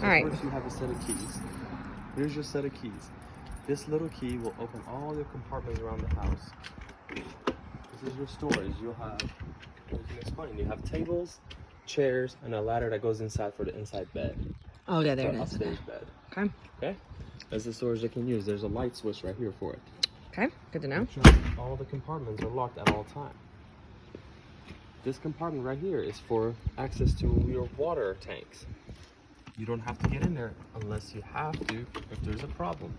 All right. First, you have a set of keys. Here's your set of keys. This little key will open all your compartments around the house. This is your storage. You'll have, as you explained, you have tables, chairs, and a ladder that goes inside for the inside bed. Oh, yeah, there it is. Upstairs bed. Okay. Okay? That's the storage they can use. There's a light switch right here for it. Okay, good to know. Make sure all the compartments are locked at all times. This compartment right here is for access to your water tanks. You don't have to get in there unless you have to if there's a problem.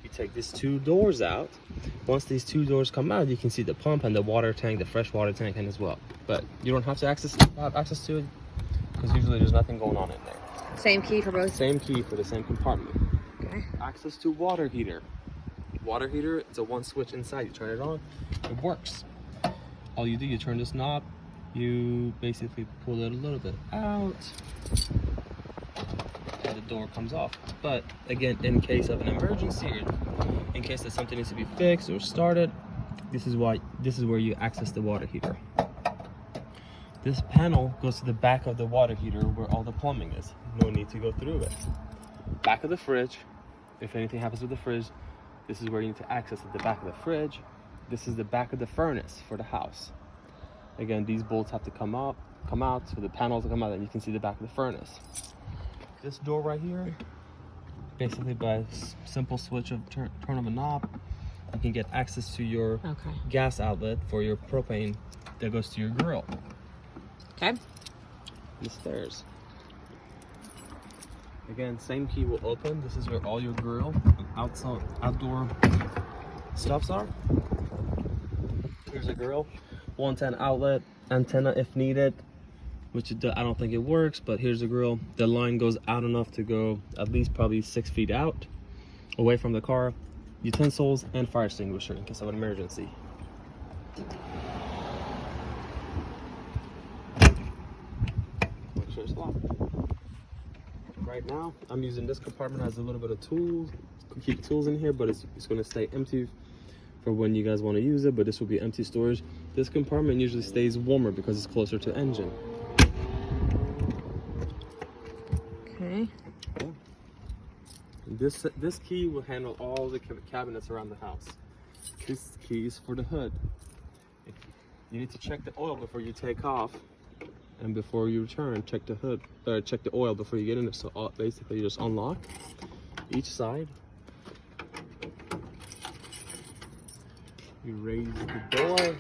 You take these two doors out. Once these two doors come out, you can see the pump and the water tank, the fresh water tank in as well. But you don't have to have access to it because usually there's nothing going on in there. Same key for both? Same key for the same compartment. Okay. Access to water heater. Water heater, it's a one switch inside. You turn it on, it works. All you do, you turn this knob, you basically pull it a little bit out, and the door comes off. But again, in case of an emergency, or in case that something needs to be fixed or started, this is where you access the water heater. This panel goes to the back of the water heater where all the plumbing is. No need to go through it. Back of the fridge, if anything happens with the fridge, this is where you need to access it, the back of the fridge. This is the back of the furnace for the house. Again, these bolts have to come out for the panels to come out, and you can see the back of the furnace. This door right here, basically by a simple switch of turn of a knob, you can get access to your gas outlet for your propane that goes to your grill. Okay. The stairs. Again, same key will open. This is where all your grill and outdoor stuffs are. Here's a grill, 110 outlet, antenna if needed, which I don't think it works, but here's the grill. The line goes out enough to go at least probably 6 feet out, away from the car. Utensils and fire extinguisher in case of an emergency. Make sure it's locked. Right now, I'm using this compartment as a little bit of tools. Keep tools in here, but it's going to stay empty for when you guys want to use it, but this will be empty storage. This compartment usually stays warmer because it's closer to engine. Okay. This key will handle all the cabinets around the house. This key is for the hood. You need to check the oil before you take off. And before you return, check the hood, check the oil before you get in there. So basically, you just unlock each side. You raise the door.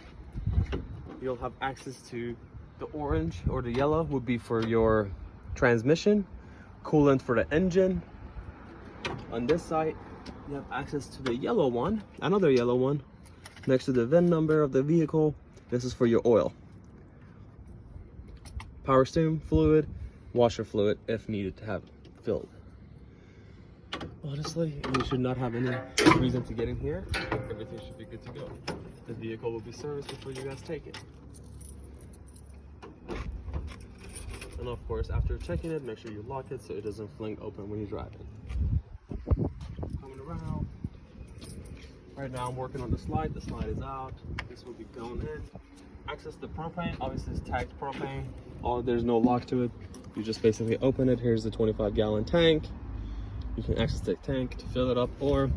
You'll have access to the orange or the yellow would be for your transmission, coolant for the engine. On this side, you have access to the yellow one, another yellow one, next to the VIN number of the vehicle. This is for your oil. Power steering fluid, washer fluid if needed to have filled. Honestly, you should not have any reason to get in here. Everything should be good to go. The vehicle will be serviced before you guys take it. And of course, after checking it, make sure you lock it so it doesn't fling open when you're driving. Coming around. Right now I'm working on the slide. The slide is out. This will be going in. Access the propane. Obviously it's tagged propane. There's no lock to it. You just basically open it. Here's the 25-gallon tank. You can access the tank to fill it up or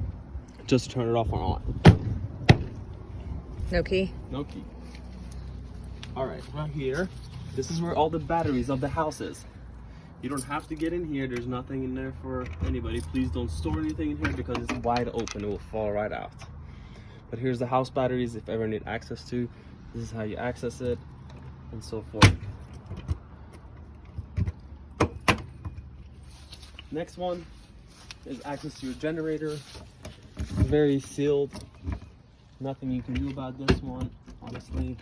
just turn it off or on. No key? No key. All right, right here, this is where all the batteries of the house is. You don't have to get in here. There's nothing in there for anybody. Please don't store anything in here because it's wide open. It will fall right out. But here's the house batteries if ever need access to. This is how you access it and so forth. Next one is access to your generator. Very sealed. Nothing you can do about this one, honestly.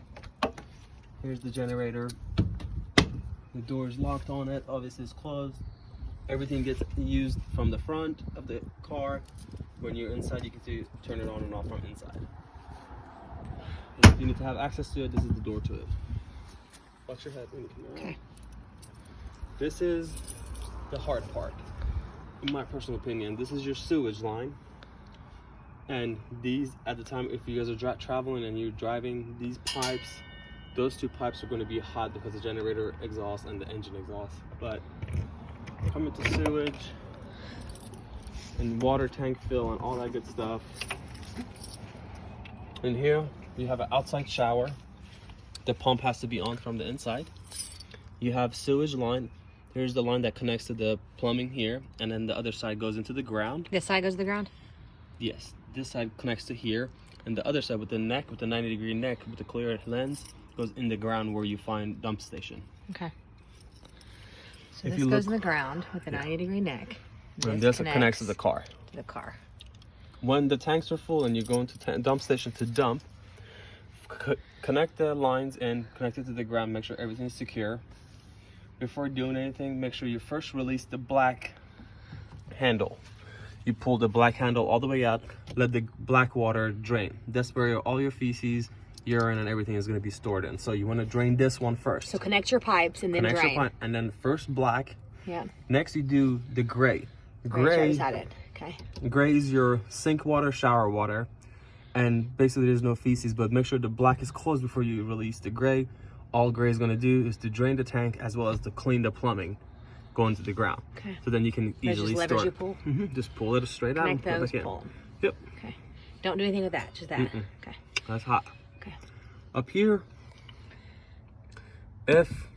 Here's the generator. The door is locked on it. Obviously it's closed. Everything gets used from the front of the car. When you're inside, you can turn it on and off from inside. If you need to have access to it, this is the door to it. Watch your head. Okay. This is the hard part. In my personal opinion, this is your sewage line. And these, at the time, if you guys are traveling and you're driving, these pipes, those two pipes are going to be hot because the generator exhaust and the engine exhaust. But Coming to sewage and water tank fill and all that good stuff. In here, you have an outside shower. The pump has to be on from the inside. You have sewage line. Here's the line that connects to the plumbing here, and then the other side goes into the ground. This side goes to the ground? Yes, this side connects to here, and the other side with the neck, with the 90-degree neck, with the clear lens, goes in the ground where you find dump station. Okay. So this goes in the ground with a 90-degree neck. And this connects to the car. To the car. When the tanks are full and you go into dump station to dump, connect the lines and connect it to the ground. Make sure everything's secure. Before doing anything, make sure you first release the black handle. You pull the black handle all the way out, let the black water drain. That's where all your feces, urine, and everything is going to be stored in. So you want to drain this one first. So connect your pipes and then connect drain. Your pipe, and then first black. Yeah. Next you do the gray. Gray it. Okay. Gray is your sink water, shower water, and basically there's no feces, but make sure the black is closed before you release the gray. All gray is going to do is to drain the tank as well as to clean the plumbing going to the ground. Okay. So then you can easily just store levers it. You pull? Just pull it straight out and Connect put it those, back in. pull them. Yep. Okay. Don't do anything with that, just that. Okay. That's hot. Okay. Up here, if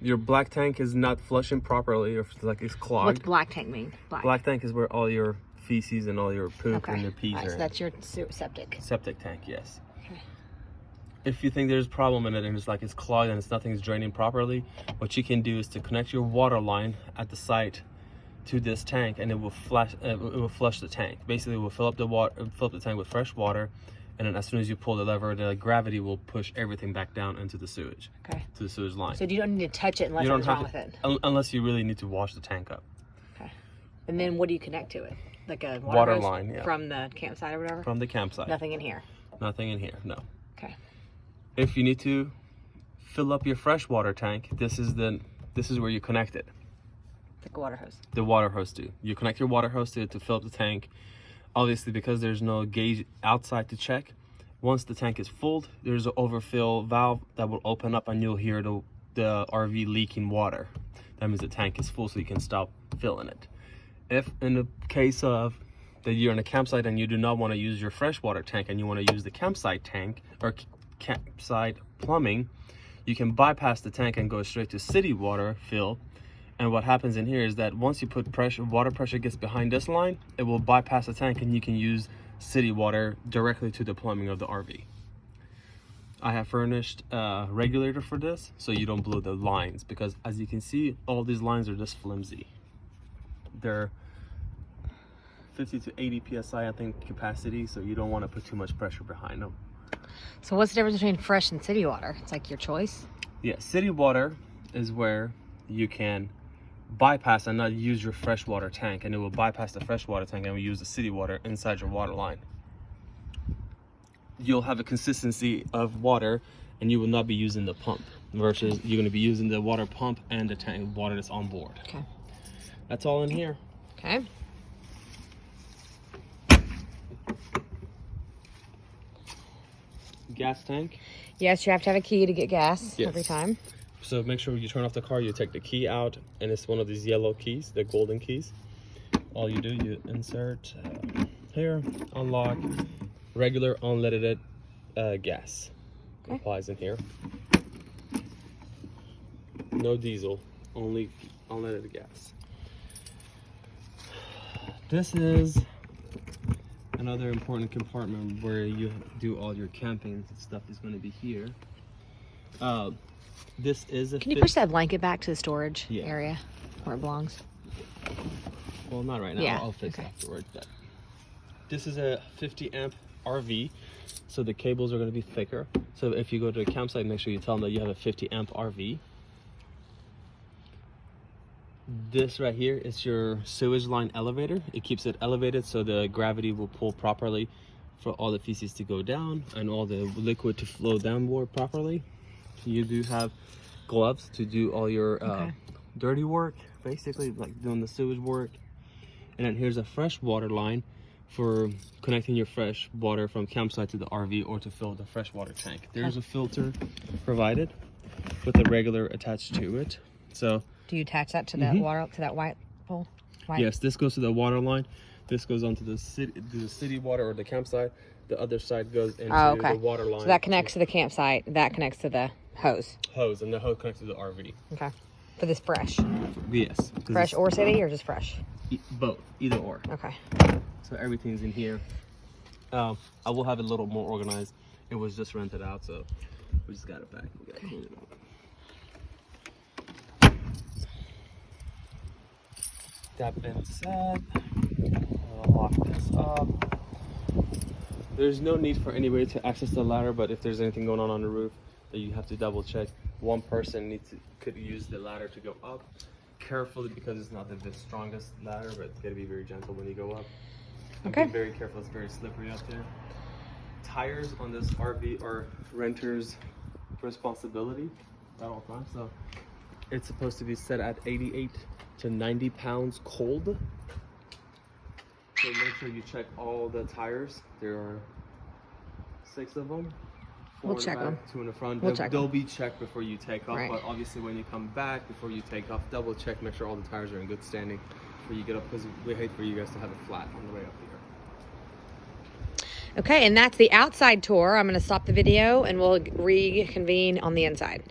your black tank is not flushing properly or if it's clogged. What's black tank mean? Black tank is where all your feces and all your poop and your peas are so in. that's your septic. Septic tank, yes. Okay. If you think there's a problem in it and it's clogged and nothing's draining properly, what you can do is to connect your water line at the site to this tank, and it will flush the tank. Basically, it will fill up the tank with fresh water, and then as soon as you pull the lever, the gravity will push everything back down into the sewage. Okay. To the sewage line. So you don't need to touch it unless something's wrong with it. Unless you really need to wash the tank up. Okay. And then what do you connect to it? Like a water hose line, yeah. From the campsite or whatever? From the campsite. Nothing in here. Nothing in here, no. Okay. If you need to fill up your freshwater tank, this is where you connect it. Like a water hose. The water hose too. You connect your water hose to it to fill up the tank. Obviously, because there's no gauge outside to check, once the tank is full, there's an overfill valve that will open up and you'll hear the RV leaking water. That means the tank is full, so you can stop filling it. If in the case of that you're in a campsite and you do not want to use your freshwater tank and you want to use the campsite tank or campsite plumbing, you can bypass the tank and go straight to city water fill. And what happens in here is that once you put water pressure gets behind this line, it will bypass the tank and you can use city water directly to the plumbing of the RV. I have furnished a regulator for this so you don't blow the lines, because as you can see, all these lines are just flimsy. They're 50 to 80 psi, I think, capacity, so you don't want to put too much pressure behind them. So what's the difference between fresh and city water? It's like your choice? Yeah, city water is where you can bypass and not use your freshwater tank, and it will bypass the freshwater tank and will use the city water inside your water line. You'll have a consistency of water and you will not be using the pump, versus you're going to be using the water pump and the tank water that's on board. Okay. That's all in here. Okay. Gas tank. Yes, you have to have a key to get gas every time. So make sure you turn off the car, you take the key out, and it's one of these yellow keys, the golden keys. All you do, you insert here, unlock, regular unleaded gas. Okay. Applies in here. No diesel, only unleaded gas. This is another important compartment where you do all your camping stuff is going to be here. This is a Can you push that blanket back to the storage Yeah. area where it belongs? Well, not right now. Yeah, I'll fix it okay. afterwards. But this is a 50 amp RV, so the cables are going to be thicker. So if you go to a campsite, make sure you tell them that you have a 50 amp RV. This right here is your sewage line elevator. It keeps it elevated so the gravity will pull properly for all the feces to go down and all the liquid to flow downward properly. You do have gloves to do all your dirty work, basically like doing the sewage work. And then here's a fresh water line for connecting your fresh water from campsite to the RV or to fill the fresh water tank. There's a filter provided with a regular attached to it. So Do you attach that to that water, to that white pole? White? Yes, this goes to the water line. This goes onto the city water or the campsite. The other side goes into the water line. So that connects to the campsite. That connects to the hose. Hose, and the hose connects to the RV. Okay. For this fresh. Yes. Fresh or city, or just fresh? Both, either or. Okay. So everything's in here. I will have it a little more organized. It was just rented out, so we just got it back. We gotta clean it up. That being said, I'll lock this up. There's no need for anybody to access the ladder, but if there's anything going on the roof that you have to double check, one person could use the ladder to go up carefully, because it's not the strongest ladder, but it's gotta be very gentle when you go up. Okay. Be very careful, it's very slippery up there. Tires on this RV are renter's responsibility at all times, so it's supposed to be set at 88 to 90 pounds cold. So make sure you check all the tires. There are 6 of them. 4 We'll in the check back, them. 2 in the front. We'll check They'll them. be checked before you take off, Right. but obviously when you come back, before you take off, double check, make sure all the tires are in good standing before you get up, because we hate for you guys to have it flat on the way up here. Okay, and that's the outside tour. I'm going to stop the video and we'll reconvene on the inside.